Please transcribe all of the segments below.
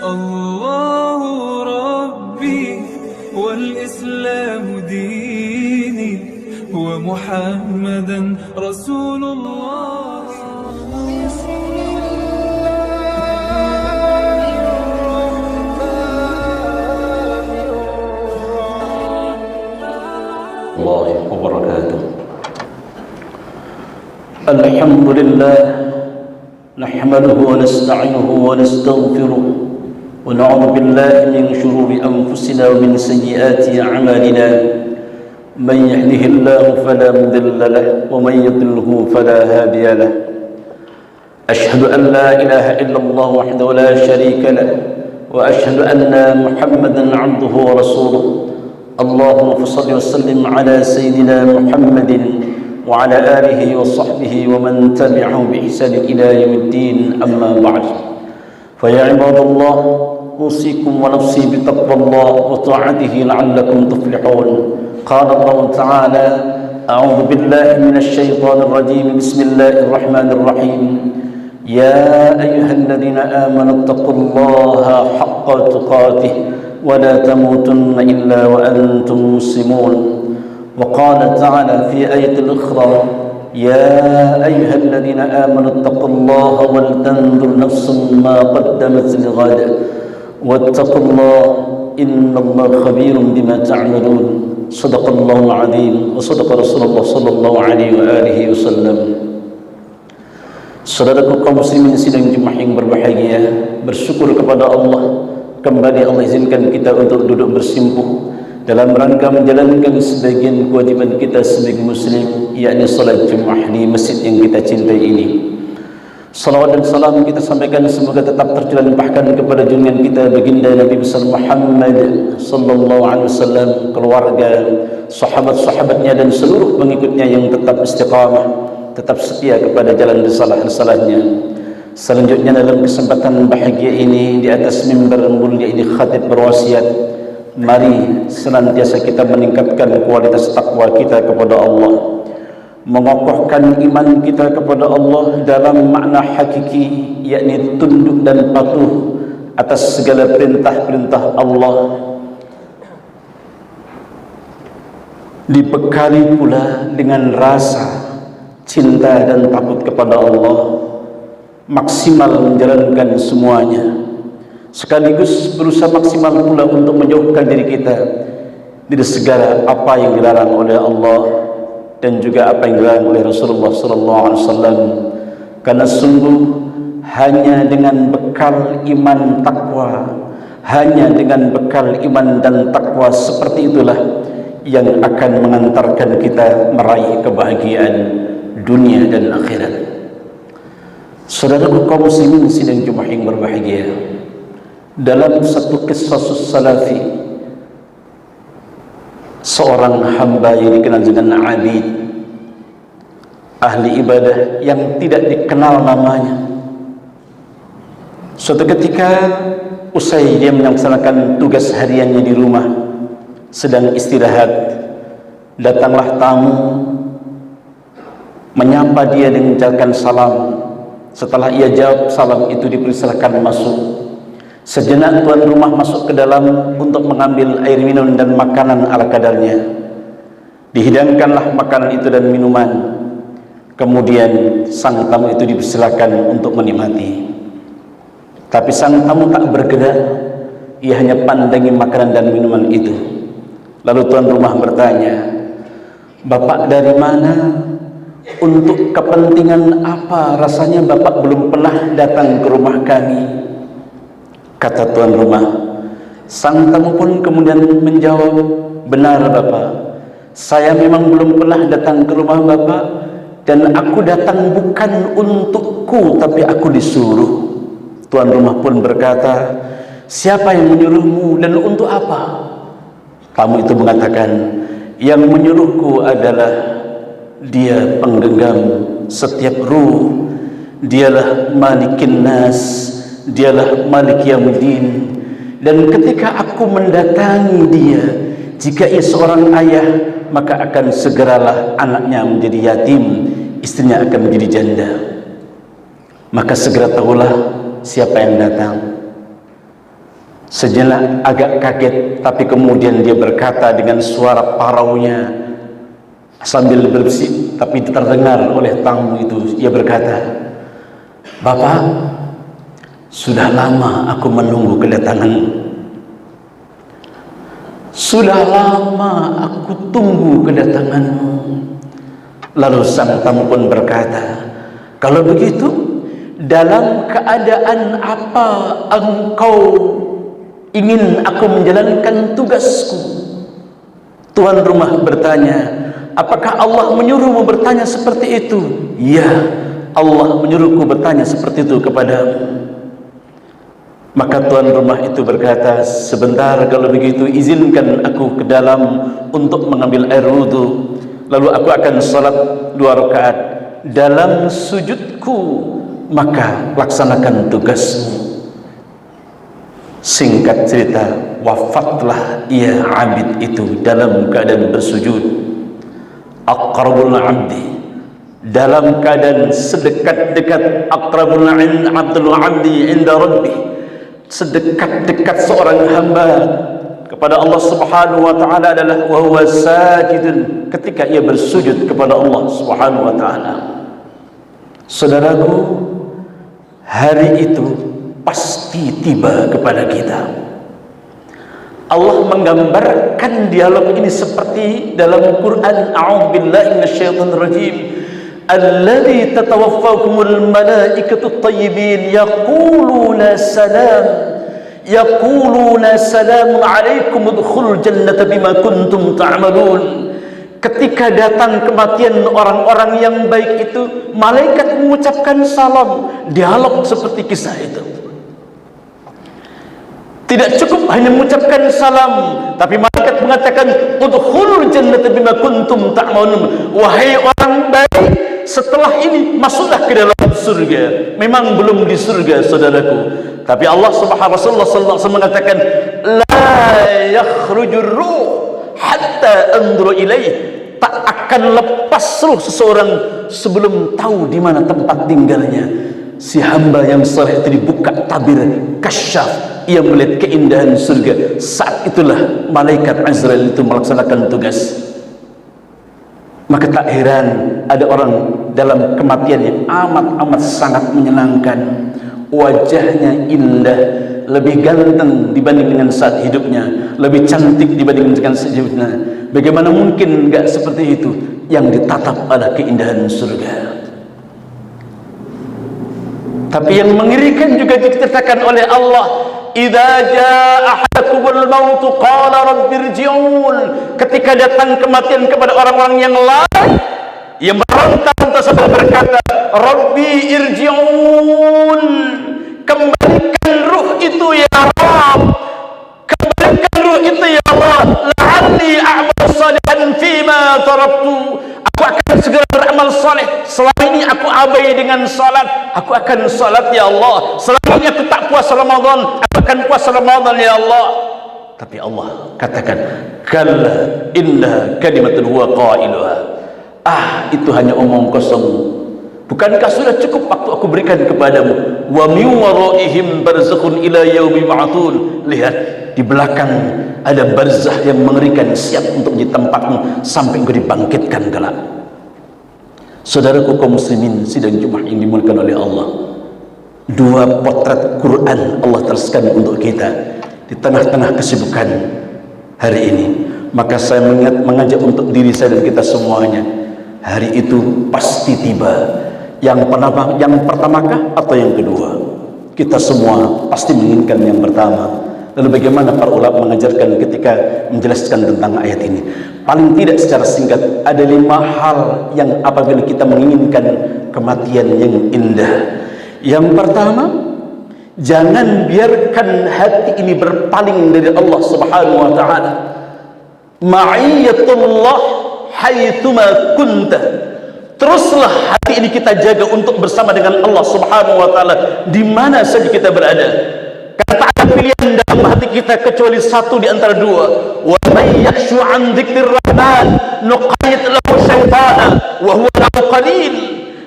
الله ربي والإسلام ديني ومحمدا رسول الله. الله وبركاته. الحمد لله نحمده ونستعينه ونستغفره ونعوذ بالله من شرور أنفسنا ومن سيئات أعمالنا. من يهده الله فلا مضل له ومن يضلل فلا هادي له. أشهد أن لا إله إلا الله وحده لا شريك له وأشهد أن محمدا عبده ورسوله. اللهم صل وسلم على سيدنا محمد وعلى آله وصحبه ومن تبعه بإحسان إلى يوم الدين. أما بعد، فيا عباد الله، أوصيكم ونفسي بتقوى الله وطاعته لعلكم تفلحون. قال الله تعالى: أعوذ بالله من الشيطان الرجيم. بسم الله الرحمن الرحيم. يا أيها الذين آمنوا اتقوا الله حق تقاته ولا تموتن إلا وأنتم مسلمون. وقال تعالى في آية أخرى: يا أيها الذين آمنوا اتقوا الله ولتنظر نفس ما قدمت لغد واتقوا الله إن الله خبير بما تعملون. صدق الله العظيم وصدق رسول الله صلى الله عليه وآله وسلم. Saudaraku kaum muslimin sidang Jumat yang berbahagia, bersyukur kepada Allah kembali Allah izinkan kita untuk duduk bersimpuh dalam rangka menjalankan sebagian kewajiban kita sebagai muslim, yakni salat Jumat di masjid yang kita cintai ini. Salawat dan salam kita sampaikan semoga tetap tercurahkan kepada junjungan kita baginda Nabi besar Muhammad sallallahu alaihi wasallam, keluarga, sahabat-sahabatnya dan seluruh pengikutnya yang tetap istiqamah, tetap setia kepada jalan risalah-risalahnya. Selanjutnya dalam kesempatan bahagia ini di atas mimbar mulia ini khatib berwasiat, mari senantiasa kita meningkatkan kualitas takwa kita kepada Allah, mengokohkan iman kita kepada Allah dalam makna hakiki, yakni tunduk dan patuh atas segala perintah-perintah Allah, dibekali pula dengan rasa cinta dan takut kepada Allah, maksimal menjalankan semuanya, sekaligus berusaha maksimal pula untuk menjauhkan diri kita dari segala apa yang dilarang oleh Allah dan juga apa yang dilarang oleh Rasulullah sallallahu alaihi wasallam. Karena sungguh hanya dengan bekal iman takwa, hanya dengan bekal iman dan takwa seperti itulah yang akan mengantarkan kita meraih kebahagiaan dunia dan akhirat. Saudaraku kaum muslimin sidang Jumat yang berbahagia, dalam satu kisah salafi, seorang hamba yang dikenal dengan abid, ahli ibadah yang tidak dikenal namanya, suatu ketika usai dia melaksanakan tugas hariannya di rumah, sedang istirahat, datanglah tamu menyapa dia dengan mengucapkan salam. Setelah ia jawab salam itu, dipersilakan masuk. Sejenak tuan rumah masuk ke dalam untuk mengambil air minum dan makanan ala kadarnya. Dihidangkanlah makanan itu dan minuman. Kemudian sang tamu itu dipersilakan untuk menikmati. Tapi sang tamu tak bergerak, ia hanya pandangi makanan dan minuman itu. Lalu tuan rumah bertanya, "Bapak dari mana? Untuk kepentingan apa rasanya Bapak belum pernah datang ke rumah kami?" Kata tuan rumah. Sang tamu pun kemudian menjawab, "Benar Bapak, saya memang belum pernah datang ke rumah Bapak, dan aku datang bukan untukku, tapi aku disuruh." Tuan rumah pun berkata, "Siapa yang menyuruhmu dan untuk apa?" Tamu itu mengatakan, "Yang menyuruhku adalah Dia penggenggam setiap ruh, dialah Malikin Nas, dialah Malik Yaumiddin. Dan ketika aku mendatangi dia, jika ia seorang ayah, maka akan segeralah anaknya menjadi yatim, istrinya akan menjadi janda. Maka segera tahulah siapa yang datang." Sejenak agak kaget, tapi kemudian dia berkata dengan suara paraunya sambil berbisik, tapi terdengar oleh tamu itu. Ia berkata, "Bapak, sudah lama aku menunggu kedatanganmu. Sudah lama aku tunggu kedatanganmu." Lalu sang tamu pun berkata, "Kalau begitu, dalam keadaan apa engkau ingin aku menjalankan tugasku?" Tuan rumah bertanya, "Apakah Allah menyuruhmu bertanya seperti itu?" "Ya, Allah menyuruhku bertanya seperti itu kepadamu." Maka tuan rumah itu berkata, "Sebentar, kalau begitu izinkan aku ke dalam untuk mengambil air wudhu. Lalu aku akan salat 2 rakaat. Dalam sujudku maka laksanakan tugasmu." Singkat cerita, wafatlah ia abid itu dalam keadaan bersujud. Aqrabul abdi, dalam keadaan sedekat-dekat aqrabul abdul abdi inda rabbih, sedekat-dekat seorang hamba kepada Allah Subhanahu wa taala adalah wa huwa sajidun, ketika ia bersujud kepada Allah Subhanahu wa taala. Saudaraku, hari itu pasti tiba kepada kita. Allah menggambarkan dialog ini seperti dalam Quran, a'udzubillahi minasyaitonir rajim, alladzi tatawaffakumul malaikatu thayyibin yaquluna salamun alaikum udkhulul jannata bima kuntum ta'malun. Ketika datang kematian orang-orang yang baik itu, malaikat mengucapkan salam. Dialog seperti kisah itu. Tidak cukup hanya mengucapkan salam, tapi malaikat mengatakan udkhulul jannata bima kuntum ta'malun. Wahai orang baik, setelah ini masuklah ke dalam surga. Memang belum di surga, saudaraku, tapi Allah Subhanahu wa taala mengatakan la yakhrujur ruh hatta anzura ilaih. Tak akan lepas ruh seseorang sebelum tahu di mana tempat tinggalnya. Si hamba yang saleh itu dibuka tabir kasyaf, ia melihat keindahan surga. Saat itulah malaikat Azrail itu melaksanakan tugas. Maka tak heran ada orang dalam kematian yang amat sangat menyenangkan. Wajahnya indah, lebih ganteng dibanding dengan saat hidupnya, lebih cantik dibanding dengan saat hidupnya. Bagaimana mungkin enggak seperti itu? Yang ditatap adalah keindahan surga. Tapi yang mengerikan juga diceritakan oleh Allah, idza jaa ahadakumul maut qala rabbirji'un. Ketika datang kematian kepada orang-orang yang lain, yang meronta-ronta sambil berkata, Rabbi irji'un, kembalikan ruh itu ya Rabb, kembalikan ruh itu ya Allah, la'alli a'mal salihan fima taraktu. Aku akan segera beramal saleh. Selama ini aku abai dengan salat, aku akan salat ya Allah. Selama ini aku tak puasa Ramadan, aku akan puasa Ramadan ya Allah. Tapi Allah katakan, kalla inna kalimatun huwa qailuha. Itu hanya omong kosong. Bukankah sudah cukup waktu aku berikan kepadamu? Wa min waraihim barzakhun ila yaumi ba'tsun. Lihat, di belakang ada barzah yang mengerikan, siap untuk menjadi tempatmu sampai engkau dibangkitkan kelak. Saudaraku kaum muslimin sidang Jumat yang dimuliakan oleh Allah, 2 potret Quran Allah teruskan untuk kita di tengah-tengah kesibukan hari ini. Maka saya mengajak untuk diri saya dan kita semuanya, hari itu pasti tiba. Yang pertamakah atau yang kedua? Kita semua pasti menginginkan yang pertama. Lalu bagaimana para ulama mengajarkan ketika menjelaskan tentang ayat ini? Paling tidak secara singkat, ada 5 hal yang apabila kita menginginkan kematian yang indah. Yang pertama, jangan biarkan hati ini berpaling dari Allah Subhanahu wa taala. Ma'iyatullah haitsuma kunta. Teruslah hati ini kita jaga untuk bersama dengan Allah Subhanahu wa taala di mana saja kita berada. Karena tak ada pilihan dalam hati kita kecuali satu di antara 2. Wa may yakhshu an dzikrir rahman nuqayyid lahu syaitana wa huwa lahu qarin.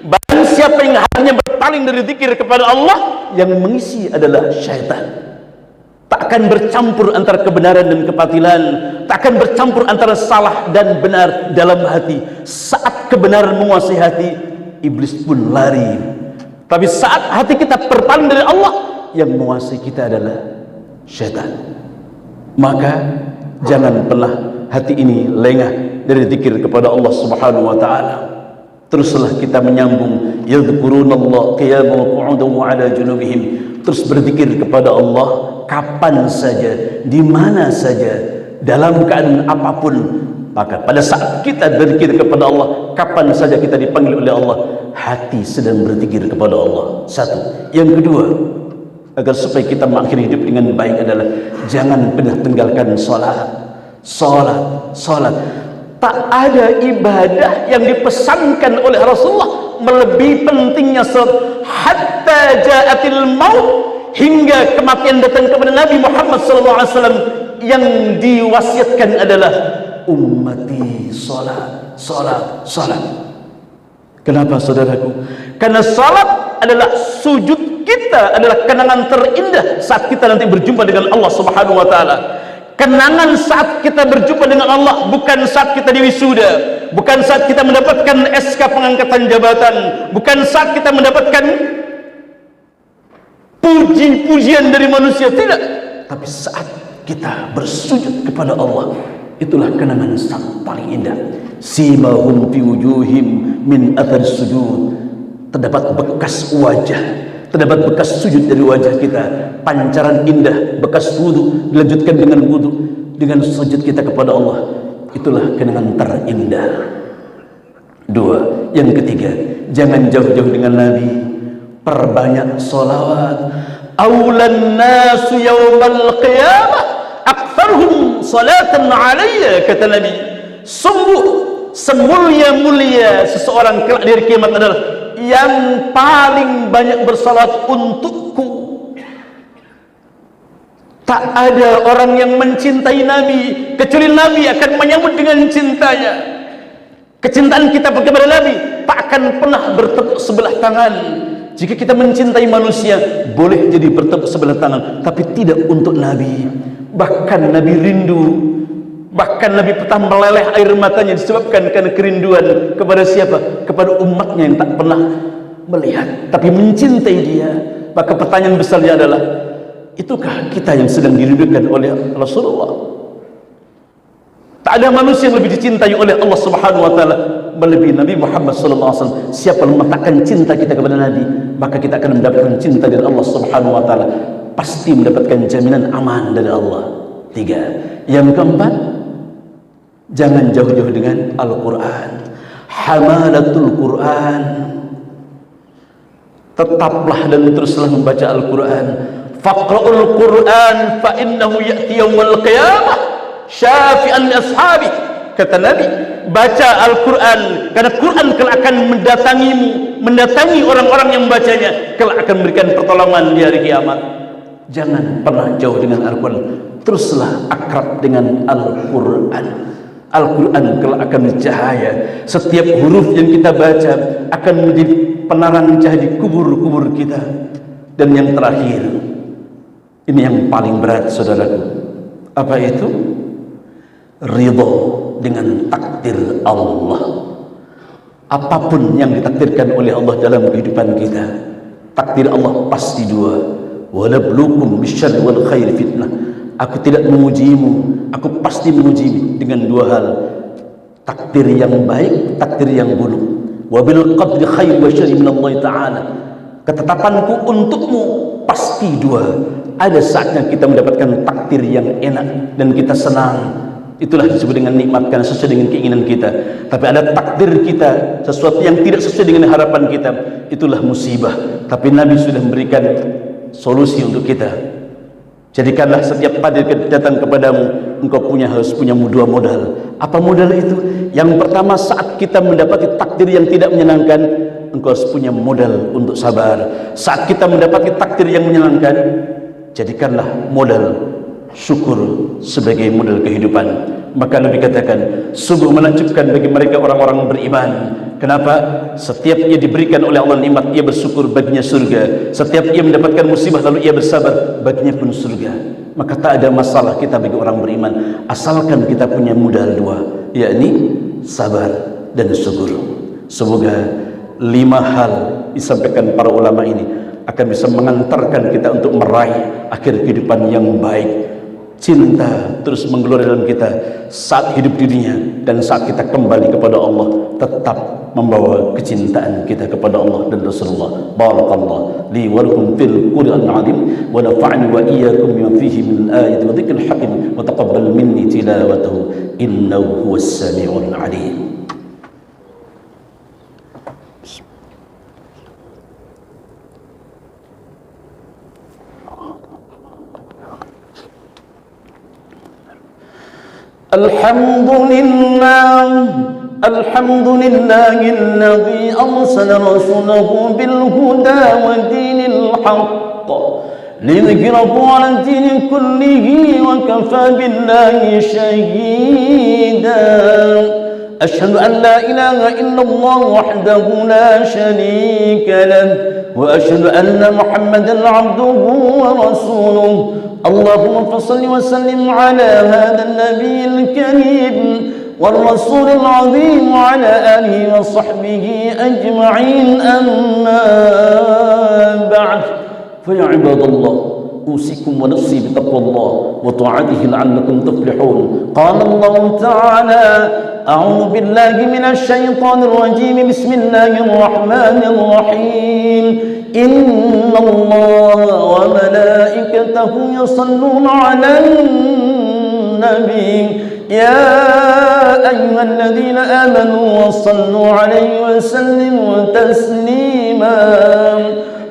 Barang siapa yang hatinya berpaling dari zikir kepada Allah, yang mengisi adalah syaitan. Tak akan bercampur antara kebenaran dan kebatilan, tak akan bercampur antara salah dan benar dalam hati. Saat kebenaran menguasai hati, iblis pun lari. Tapi saat hati kita berpaling dari Allah, yang menguasai kita adalah syaitan. Maka jangan pernah hati ini lengah dari zikir kepada Allah Subhanahu wa taala. Teruslah kita menyambung yadhkurunallah qiyaman wa qu'udan wa 'ala junubihim. Terus berzikir kepada Allah kapan saja, di mana saja, dalam keadaan apapun. Maka pada saat kita berzikir kepada Allah, kapan saja kita dipanggil oleh Allah, hati sedang berzikir kepada Allah. Satu. Yang kedua, agar supaya kita mengakhiri hidup dengan baik adalah jangan pernah tinggalkan salat. Salat. Tak ada ibadah yang dipesankan oleh Rasulullah melebihi pentingnya salat. Hatta ja'atil maut, hingga kematian datang kepada Nabi Muhammad SAW, yang diwasiatkan adalah ummati salat. Kenapa saudaraku? Karena salat adalah sujud kita, adalah kenangan terindah saat kita nanti berjumpa dengan Allah Subhanahu wa taala. Kenangan saat kita berjumpa dengan Allah bukan saat kita diwisuda, bukan saat kita mendapatkan SK pengangkatan jabatan, bukan saat kita mendapatkan puji-pujian dari manusia, tidak. Tapi saat kita bersujud kepada Allah, itulah kenangan yang paling indah. Simahum fi wujuhim min athar sujud. Terdapat bekas wajah, terdapat bekas sujud dari wajah kita, pancaran indah, bekas wudu, dilanjutkan dengan wudu, dengan sujud kita kepada Allah. Itulah kenangan terindah. Dua, yang ketiga, jangan jauh-jauh dengan Nabi, perbanyak sholawat. Aulan nasu yawmal qiyamah aktsaruhum salatan alayya, kata Nabi. Sungguh semulia-mulia seseorang kelak di hari kiamat adalah yang paling banyak bersalat untukku. Tak ada orang yang mencintai Nabi kecuali Nabi akan menyambut dengan cintanya. Kecintaan kita kepada Nabi tak akan pernah bertepuk sebelah tangan. Jika kita mencintai manusia, boleh jadi bertepuk sebelah tangan, tapi tidak untuk Nabi. Bahkan Nabi rindu, bahkan Nabi pernah meleleh air matanya disebabkan karena kerinduan kepada siapa? Kepada umatnya yang tak pernah melihat, tapi mencintai dia. Maka pertanyaan besarnya adalah, itukah kita yang sedang dirindukan oleh Rasulullah? Tak ada manusia yang lebih dicintai oleh Allah Subhanahu wa taala melebihi Nabi Muhammad sallallahu alaihi wasallam. Siapa yang meletakkan cinta kita kepada Nabi, maka kita akan mendapatkan cinta dari Allah Subhanahu wa taala. Pasti mendapatkan jaminan aman dari Allah. Tiga. Yang keempat, jangan jauh-jauh dengan Al-Quran. Hamalatul Quran. Tetaplah dan teruslah membaca Al-Quran. Faqra'ul Quran fa innahu ya'ti yawmal qiyamah syafi'an li ashabi, kata Nabi. Baca Al-Quran, karena Quran kelak akan mendatangimu, mendatangi orang-orang yang membacanya, kelak akan memberikan pertolongan di hari kiamat. Jangan pernah jauh dengan Al-Quran, teruslah akrab dengan Al-Quran. Al-Quran kelak akan bercahaya. Setiap huruf yang kita baca akan menjadi penerangan cahaya di kubur-kubur kita. Dan yang terakhir, ini yang paling berat saudaraku, apa itu? Ridho dengan takdir Allah. Apapun yang ditakdirkan oleh Allah dalam kehidupan kita, takdir Allah pasti dua. Walablukum bisyarri wal khairi fitnah. Aku tidak mengujimu, aku pasti menguji dengan dua hal. Takdir yang baik, takdir yang buruk. Wabil qadri khair wa syarri minallahi ta'ala. Ketetapanku untukmu pasti dua. Ada saatnya kita mendapatkan takdir yang enak dan kita senang, itulah disebut dengan nikmat karena sesuai dengan keinginan kita. Tapi ada takdir kita, sesuatu yang tidak sesuai dengan harapan kita, itulah musibah. Tapi Nabi sudah memberikan solusi untuk kita. Jadikanlah setiap takdir datang kepadamu, engkau harus punya dua modal. Apa modal itu? Yang pertama, saat kita mendapati takdir yang tidak menyenangkan, engkau harus punya modal untuk sabar. Saat kita mendapati takdir yang menyenangkan, jadikanlah modal syukur sebagai modal kehidupan. Maka Nabi katakan, sungguh menakjubkan bagi mereka orang-orang beriman Kenapa? Setiap ia diberikan oleh Allah nikmat, ia bersyukur, baginya surga. Setiap ia mendapatkan musibah lalu ia bersabar, baginya pun surga. Maka tak ada masalah kita bagi orang beriman, asalkan kita punya modal dua, yakni sabar dan syukur. Semoga 5 hal disampaikan para ulama ini akan bisa mengantarkan kita untuk meraih akhir kehidupan yang baik. Cinta terus menggelora dalam kita saat hidup di dunia dan saat kita kembali kepada Allah, tetap membawa kecintaan kita kepada Allah dan Rasulullah. Barakallah li wa lakum fil Qur'anil azim wa nafa'ani wa iyyakum bima fihi min ayati wa dzikril hakim wa taqabbal minni tilawatahu innahu huwas samiul alim. الحمد لله الذي أرسل رسوله بالهدى ودين الحق ليظهره على الدين كله وكفى بالله شهيدا أشهد أن لا إله إلا الله وحده لا شريك له وأشهد أن محمدا عبده ورسوله اللهم صل وسلم على هذا النبي الكريم والرسول العظيم وعلى آله وصحبه أجمعين أما بعد فيا عباد الله أوصيكم ونفسي بتقوى الله وطاعته لعلكم تفلحون قال الله تعالى أعوذ بالله من الشيطان الرجيم بسم الله الرحمن الرحيم إن الله وملائكته يصلون على النبي يا أيها الذين آمنوا صلوا عليه وسلموا تسليما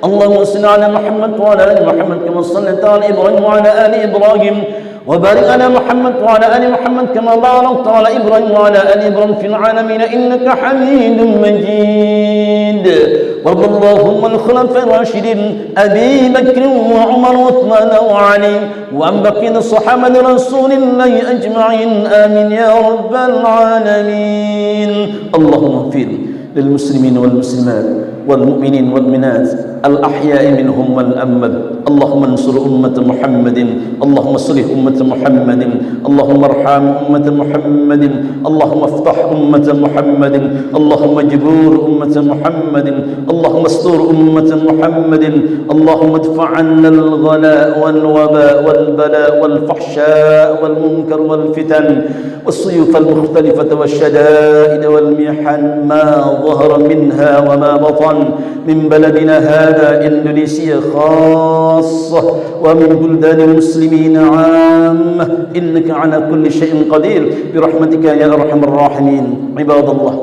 اللهم صل على محمد وعلى آل محمد كما صليت على إبراهيم وعلى آل إبراهيم وبارك على محمد وعلى آل محمد كما باركت على إبراهيم وعلى آل إبراهيم في العالمين إنك حميد مجيد وارض اللهم عن الخلفاء الراشدين أبي بكر وعمر وعثمان وعلي وعن بقية الصحابة رسول الله أجمعين آمين يا رب العالمين اللهم اغفر للمسلمين والمسلمات والمؤمنين والمؤمنات الأحياء منهم والأموات اللهم انصر أمة محمد اللهم صلح أمة محمد اللهم ارحم أمة محمد اللهم افتح أمة محمد اللهم اجبر أمة محمد اللهم استر أمة محمد اللهم ادفع عنا الغلاء والوباء والبلاء والفحشاء والمنكر والفتن والسيوف المختلفة والشدائد والمحن ما ظهر منها وما بطن من بلدنا هذا إندونيسيا خاصة ومن بلدان المسلمين عامة إنك على كل شيء قدير برحمتك يا أرحم الراحمين عباد الله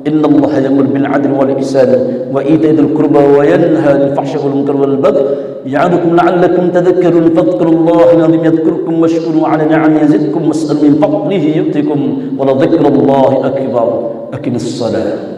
إن الله يأمر بالعدل والإحسان وإيتاء ذي القربى وينهى عن الفحشاء والمنكر والبغي يعظكم لعلكم تذكرون فاذكروا الله العظيم يذكركم واشكروا على نعمه يزدكم واسألوا من فضله يؤتكم ولذكر الله أكبر أقم الصلاة